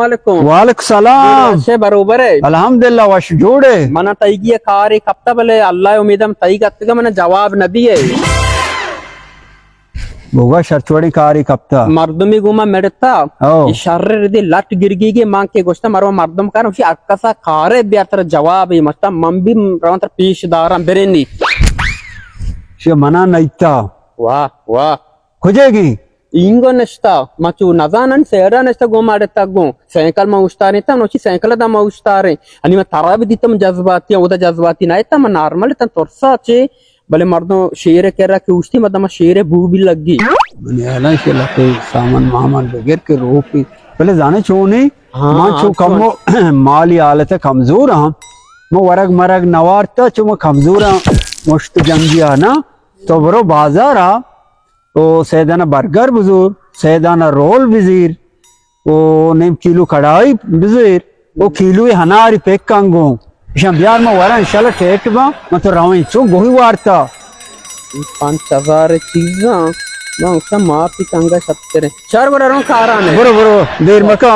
अस्सलामुअलैकुम। वालेकुम सलाम। अच्छे बरोबर है अल्हम्दुलिल्लाह वश जोड़े मन तैगी कार कप्ता बले अल्लाह उम्मीदम तई कत्तगा मन जवाब न दिए बोगा शर्चवड़ी कारी कप्ता मर्दमी गुमा मेड़ता ओ ಈ ಶರ್ರದಿ ಲಟ್ ಗಿರ್ಗಿಗೆ ಮಾಂಕೆ ಗೊಷ್ಟ ಮರವ ಮರ್ದಮ್ ಕಾನ ಉಸಿ ಅಕ್ಕಸ ಕಾರೆ ಬ್ಯಾತರ ಜವಾಬ್ ಈ ಮಸ್ತ ಮಂಬಿ ರವಂತರ ಪೀಶ್ ದಾರ ಬೆರೆನಿ शे मना नैता ವಾ ವಾ खुजेगी इंगो नस्ता मचू नजानन सेरा नस्ता गो माडे तगो सायकल मा उस्तारे ता नोची सायकल दा मा उस्तारे अनि म तराबी दितम जज्बाती उदा जज्बाती नाय ता म नॉर्मल ता तोरसा चे भले मर्दो शेरे केरा के उस्ती मदमा शेरे भू भी लगी मने आला के लके सामान मामान बगैर के रोपी पहले जाने छो नहीं हाँ, मां छो कम माली हालत कमजोर हां मो वरग मरग नवारता छो म कमजोर हां मुश्त जंगिया ना तो बरो बाजार आ तो सैदाना बर्गर बुजुर्ग सैदाना रोल बिजीर वो नेम किलो कढ़ाई बिजीर वो किलो हनारी पेक कंगो इशा बिहार में वरा इंशाल्लाह टेट बा मैं तो रावई चो गोही वारता 5000 चीजा ना उसका माफी कंगा सत्तरे चार बरा रो खारा ने बरो बरो देर मका